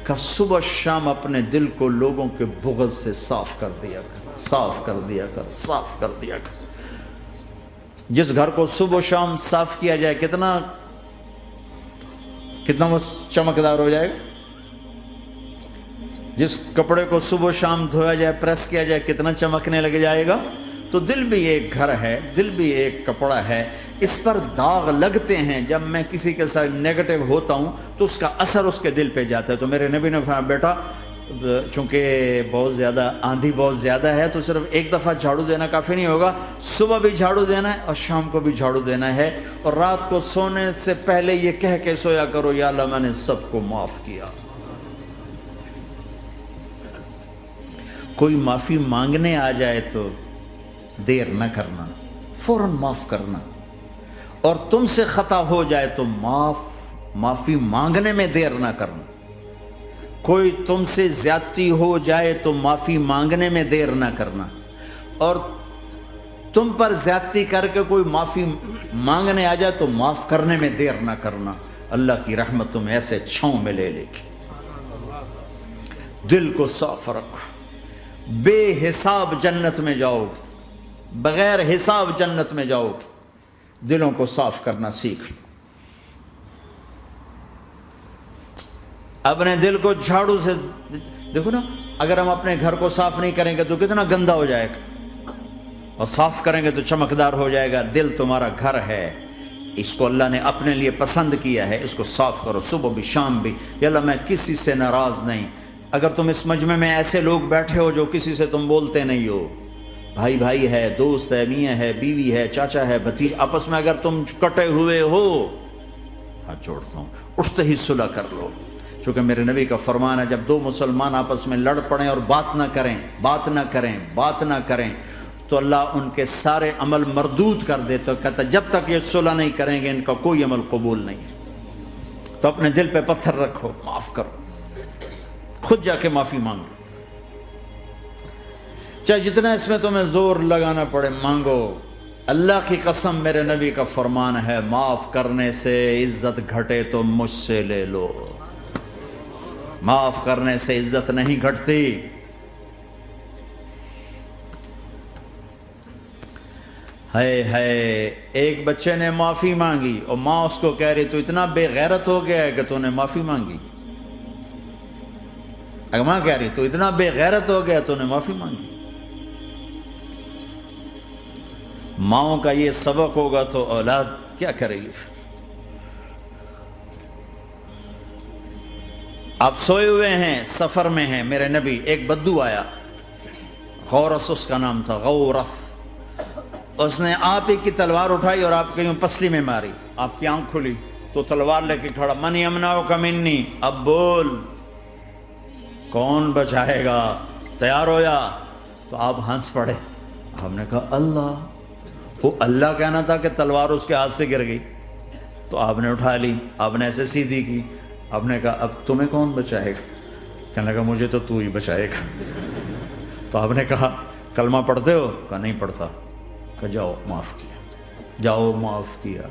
کہ صبح شام اپنے دل کو لوگوں کے بغض سے صاف کر دیا کر، صاف کر دیا کر، صاف کر دیا کر۔ جس گھر کو صبح شام صاف کیا جائے کتنا وہ چمکدار ہو جائے گا۔ جس کپڑے کو صبح شام دھویا جائے، پریس کیا جائے، کتنا چمکنے لگ جائے گا۔ تو دل بھی ایک گھر ہے، دل بھی ایک کپڑا ہے، اس پر داغ لگتے ہیں۔ جب میں کسی کے ساتھ نیگیٹو ہوتا ہوں تو اس کا اثر اس کے دل پہ جاتا ہے۔ تو میرے نبی نے فرمایا بیٹا چونکہ بہت زیادہ آندھی بہت زیادہ ہے تو صرف ایک دفعہ جھاڑو دینا کافی نہیں ہوگا، صبح بھی جھاڑو دینا ہے اور شام کو بھی جھاڑو دینا ہے، اور رات کو سونے سے پہلے یہ کہہ کے سویا کرو یا اللہ میں نے سب کو معاف کیا۔ کوئی معافی مانگنے آ جائے تو دیر نہ کرنا، فوراً معاف کرنا، اور تم سے خطا ہو جائے تو معافی مانگنے میں دیر نہ کرنا۔ کوئی تم سے زیادتی ہو جائے تو معافی مانگنے میں دیر نہ کرنا، اور تم پر زیادتی کر کے کوئی معافی مانگنے آ جائے تو معاف کرنے میں دیر نہ کرنا۔ اللہ کی رحمت تمہیں ایسے چھاؤں میں لے لے گی۔ دل کو صاف رکھو، بے حساب جنت میں جاؤ گے، بغیر حساب جنت میں جاؤ گے۔ دلوں کو صاف کرنا سیکھ لو۔ اپنے دل کو جھاڑو سے دیکھو نا، اگر ہم اپنے گھر کو صاف نہیں کریں گے تو کتنا گندا ہو جائے گا، اور صاف کریں گے تو چمکدار ہو جائے گا۔ دل تمہارا گھر ہے، اس کو اللہ نے اپنے لیے پسند کیا ہے، اس کو صاف کرو صبح بھی شام بھی۔ یا اللہ میں کسی سے ناراض نہیں۔ اگر تم اس مجمع میں ایسے لوگ بیٹھے ہو جو کسی سے تم بولتے نہیں ہو، بھائی بھائی ہے، دوست ہے، میاں ہے، بیوی ہے، چاچا ہے، بھتیجا، آپس میں اگر تم کٹے ہوئے ہو، ہاتھ جوڑتا ہوں اٹھتے ہی صلح کر لو۔ چونکہ میرے نبی کا فرمان ہے جب دو مسلمان آپس میں لڑ پڑیں اور بات نہ کریں تو اللہ ان کے سارے عمل مردود کر دے۔ تو کہتا جب تک یہ صلح نہیں کریں گے ان کا کوئی عمل قبول نہیں ہے۔ تو اپنے دل پہ پتھر رکھو، معاف کرو، خود جا کے معافی مانگو، چاہے جتنا اس میں تمہیں زور لگانا پڑے مانگو۔ اللہ کی قسم میرے نبی کا فرمان ہے معاف کرنے سے عزت گھٹے تو مجھ سے لے لو، معاف کرنے سے عزت نہیں گھٹتی۔ ایک بچے نے معافی مانگی اور ماں اس کو کہہ رہی تو اتنا بے غیرت ہو گیا ہے کہ تو نے معافی مانگی۔ اگر ماں کہہ رہی تو اتنا بے غیرت ہو گیا تو نے معافی مانگی۔ ماؤں کا یہ سبق ہوگا تو اولاد کیا کرے گی؟ آپ سوئے ہوئے ہیں، سفر میں ہیں، میرے نبی ایک بدو آیا، غورس اس کا نام تھا، غورث۔ اس نے آپ ہی کی تلوار اٹھائی اور آپ کے یوں پسلی میں ماری، آپ کی آنکھ کھلی تو تلوار لے کے کھڑا، من یمنعک منی، اب بول کون بچائے گا، تیار ہو یا؟ تو آپ ہنس پڑے۔ آپ نے کہا اللہ، وہ اللہ کہنا تھا کہ تلوار اس کے ہاتھ سے گر گئی، تو آپ نے اٹھا لی، آپ نے ایسے سیدھی کی، آپ نے کہا اب تمہیں کون بچائے گا؟ کہنے لگا مجھے تو ہی بچائے گا۔ تو آپ نے کہا کلمہ پڑھتے ہو؟ کہا نہیں پڑھتا۔ کہا جاؤ معاف کیا، جاؤ معاف کیا۔